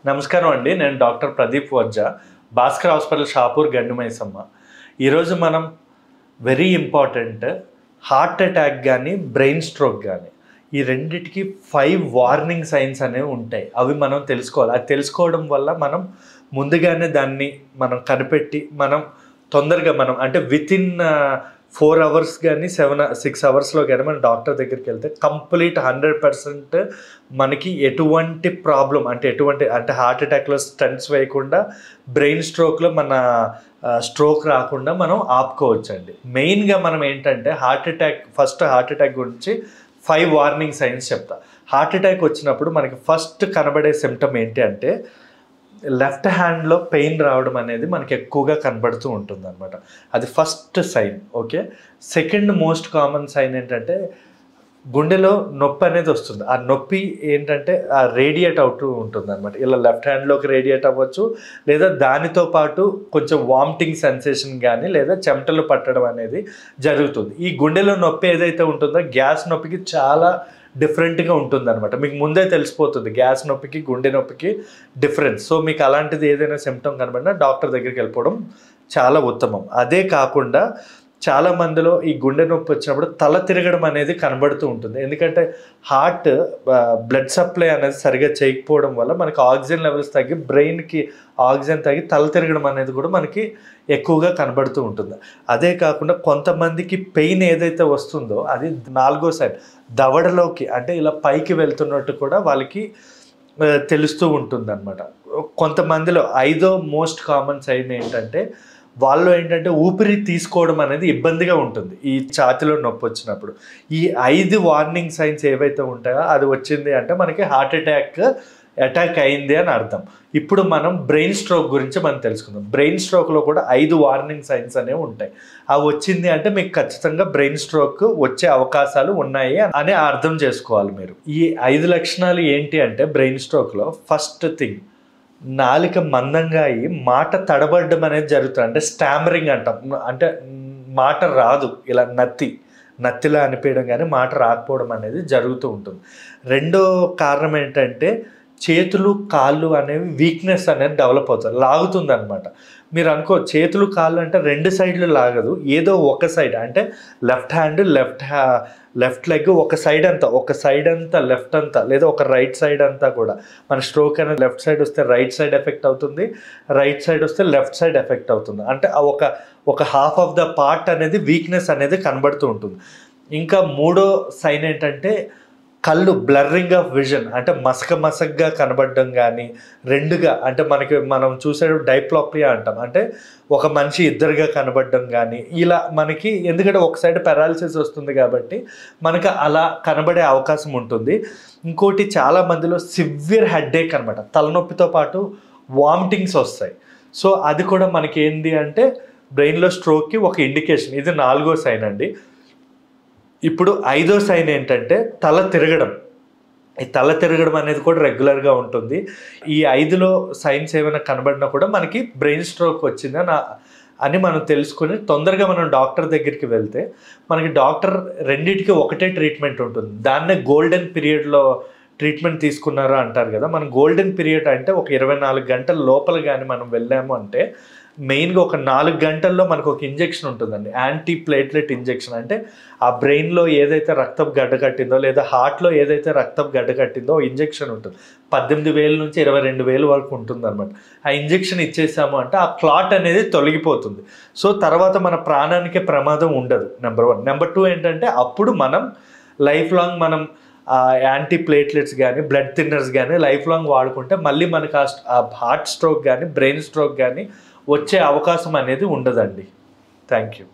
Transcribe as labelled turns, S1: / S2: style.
S1: నమస్కారం అండి. నేను డాక్టర్ ప్రదీప్ వజ్జా, భాస్కర్ హాస్పిటల్ షాపూర్ గండిమైసమ్మ. ఈరోజు మనం వెరీ ఇంపార్టెంట్ హార్ట్ అటాక్ కానీ బ్రెయిన్ స్ట్రోక్ కానీ ఈ రెండిటికి 5 వార్నింగ్ సైన్స్ అనేవి ఉంటాయి. అవి మనం తెలుసుకోవాలి. అది తెలుసుకోవడం వల్ల మనం ముందుగానే దాన్ని మనం కనిపెట్టి మనం తొందరగా మనం అంటే వితిన్ 4 అవర్స్ కానీ 6 అవర్స్లో కానీ మన డాక్టర్ దగ్గరికి వెళ్తే కంప్లీట్ 100% మనకి ఎటువంటి ప్రాబ్లం అంటే హార్ట్ అటాక్లో స్టంట్స్ వేయకుండా బ్రెయిన్ స్ట్రోక్లో మన స్ట్రోక్ రాకుండా మనం ఆపుకోవచ్చండి. మెయిన్గా మనం ఏంటంటే ఫస్ట్ హార్ట్ అటాక్ గురించి 5 వార్నింగ్ సైన్స్ చెప్తా. హార్ట్ అటాక్ వచ్చినప్పుడు మనకి ఫస్ట్ కనబడే సిమ్టమ్ ఏంటి అంటే లెఫ్ట్ హ్యాండ్లో పెయిన్ రావడం అనేది మనకి ఎక్కువగా కనబడుతూ ఉంటుంది అనమాట. అది first sign. Okay, second most common sign ఏంటంటే గుండెలో నొప్పి అనేది వస్తుంది. ఆ నొప్పి ఏంటంటే రేడియేట్ అవుతూ ఉంటుంది అనమాట. ఇలా లెఫ్ట్ హ్యాండ్లోకి రేడియేట్ అవ్వచ్చు, లేదా దానితో పాటు కొంచెం వామిటింగ్ సెన్సేషన్ కానీ లేదా చెమటలు పట్టడం అనేది జరుగుతుంది. ఈ గుండెలో నొప్పి ఏదైతే ఉంటుందో గ్యాస్ నొప్పికి చాలా డిఫరెంట్గా ఉంటుంది అనమాట. మీకు ముందే తెలిసిపోతుంది గ్యాస్ నొప్పికి గుండె నొప్పికి డిఫరెన్స్. సో మీకు అలాంటిది ఏదైనా సిమ్టమ్ కనబడినా డాక్టర్ దగ్గరికి వెళ్ళిపోవడం చాలా ఉత్తమం. అదే కాకుండా చాలా మందిలో ఈ గుండె నొప్పి వచ్చినప్పుడు తల తిరగడం అనేది కనబడుతూ ఉంటుంది. ఎందుకంటే హార్ట్ బ్లడ్ సప్లై అనేది సరిగా చేయకపోవడం వల్ల మనకి ఆక్సిజన్ లెవెల్స్ తగ్గి బ్రెయిన్కి ఆక్సిజన్ తగ్గి తల తిరగడం అనేది కూడా మనకి ఎక్కువగా కనబడుతూ ఉంటుంది. అదే కాకుండా కొంతమందికి పెయిన్ ఏదైతే వస్తుందో అది 4వ సైన్ దవడలోకి అంటే ఇలా పైకి వెళ్తున్నట్టు కూడా వాళ్ళకి తెలుస్తూ ఉంటుంది అనమాట. కొంతమందిలో 5వ మోస్ట్ కామన్ సైన్ ఏంటంటే వాళ్ళు ఏంటంటే ఊపిరి తీసుకోవడం అనేది ఇబ్బందిగా ఉంటుంది ఈ ఛాతీలో నొప్పి వచ్చినప్పుడు. ఈ 5 వార్నింగ్ సైన్స్ ఏవైతే ఉంటాయో అది వచ్చింది అంటే మనకి హార్ట్ అటాక్ అయింది అని అర్థం. ఇప్పుడు మనం బ్రెయిన్ స్ట్రోక్ గురించి మనం తెలుసుకుందాం. బ్రెయిన్ స్ట్రోక్లో కూడా 5 వార్నింగ్ సైన్స్ అనేవి ఉంటాయి. అవి వచ్చింది అంటే మీకు ఖచ్చితంగా బ్రెయిన్ స్ట్రోక్ వచ్చే అవకాశాలు ఉన్నాయి అని అర్థం చేసుకోవాలి మీరు. ఈ 5 లక్షణాలు ఏంటి అంటే బ్రెయిన్ స్ట్రోక్లో ఫస్ట్ థింగ్ నాలిక మందంగా అయ్యి మాట తడబడడం అనేది జరుగుతుంది. అంటే స్టామరింగ్ అంటాం, అంటే మాట రాదు, ఇలా నత్తిలా అనిపించడం కానీ మాట రాకపోవడం అనేది జరుగుతూ ఉంటుంది. రెండో కారణం ఏంటంటే చేతులు కాళ్ళు అనేవి వీక్నెస్ అనేది డెవలప్ అవుతుంది, లాగుతుంది అనమాట. మీరు అనుకో చేతులు కాళ్ళు అంటే 2 సైడ్లు లాగదు, ఏదో ఒక సైడ్ అంటే లెఫ్ట్ హ్యాండ్ లెఫ్ట్ లెగ్ ఒక సైడ్ అంతా లెఫ్ట్ అంతా లేదా ఒక రైట్ సైడ్ అంతా కూడా మన స్ట్రోక్ అనేది లెఫ్ట్ సైడ్ వస్తే రైట్ సైడ్ ఎఫెక్ట్ అవుతుంది, రైట్ సైడ్ వస్తే లెఫ్ట్ సైడ్ ఎఫెక్ట్ అవుతుంది. అంటే ఒక హాఫ్ ఆఫ్ ద పార్ట్ అనేది వీక్నెస్ అనేది కనబడుతూ ఉంటుంది. ఇంకా 3వ సైన్ ఏంటంటే కళ్ళు బ్లర్రింగ్ ఆఫ్ విజన్ అంటే మసకగా కనబడడం కానీ, రెండుగా అంటే మనం చూసే డైప్లాపియా అంటాం, అంటే ఒక మనిషి ఇద్దరుగా కనబడడం కానీ ఇలా మనకి, ఎందుకంటే ఒక సైడ్ పెరాలసిస్ వస్తుంది కాబట్టి మనకి అలా కనబడే అవకాశం ఉంటుంది. ఇంకోటి చాలా మందిలో సివియర్ హెడ్ఏక్ అనమాట, తలనొప్పితో పాటు వామిటింగ్స్ వస్తాయి. సో అది కూడా మనకి ఏంటి అంటే బ్రెయిన్లో స్ట్రోక్కి ఒక ఇండికేషన్. ఇది 4వ సైన్ అండి. ఇప్పుడు 5వ సైన్ ఏంటంటే తల తిరగడం. ఈ తల తిరగడం అనేది కూడా రెగ్యులర్గా ఉంటుంది. ఈ 5లో సైన్స్ ఏమైనా కనబడినా కూడా మనకి బ్రెయిన్ స్ట్రోక్ వచ్చిందని మనం తెలుసుకుని తొందరగా మనం డాక్టర్ దగ్గరికి వెళ్తే మనకి డాక్టర్ రెండింటికి ఒకటే ట్రీట్మెంట్ ఉంటుంది. దాన్నే గోల్డెన్ పీరియడ్లో ట్రీట్మెంట్ తీసుకున్నారా అంటారు కదా. మనం గోల్డెన్ పీరియడ్ అంటే ఒక 24 గంటల లోపల కానీ మనం వెళ్ళాము అంటే మెయిన్గా ఒక 4 గంటల్లో మనకు ఒక ఇంజెక్షన్ ఉంటుందండి, యాంటీ ప్లేట్లెట్ ఇంజెక్షన్. అంటే ఆ బ్రెయిన్లో ఏదైతే రక్తం గడ్డకట్టిందో లేదా హార్ట్లో ఏదైతే రక్తం గడ్డకట్టిందో ఇంజెక్షన్ ఉంటుంది. 18,000 నుంచి 22,000 వరకు ఉంటుంది అనమాట. ఆ ఇంజెక్షన్ ఇచ్చేసాము అంటే ఆ క్లాట్ అనేది తొలగిపోతుంది. సో తర్వాత మన ప్రాణానికి ప్రమాదం ఉండదు, నెంబర్ 1. నెంబర్ 2 ఏంటంటే అప్పుడు మనం లైఫ్ లాంగ్ మనం యాంటీ ప్లేట్లెట్స్ కానీ బ్లడ్ థిన్నర్స్ కానీ లైఫ్ లాంగ్ వాడుకుంటే మళ్ళీ మనకు ఆ హార్ట్ స్ట్రోక్ కానీ బ్రెయిన్ స్ట్రోక్ కానీ వచ్చే అవకాశం అనేది ఉండదండి. Thank you.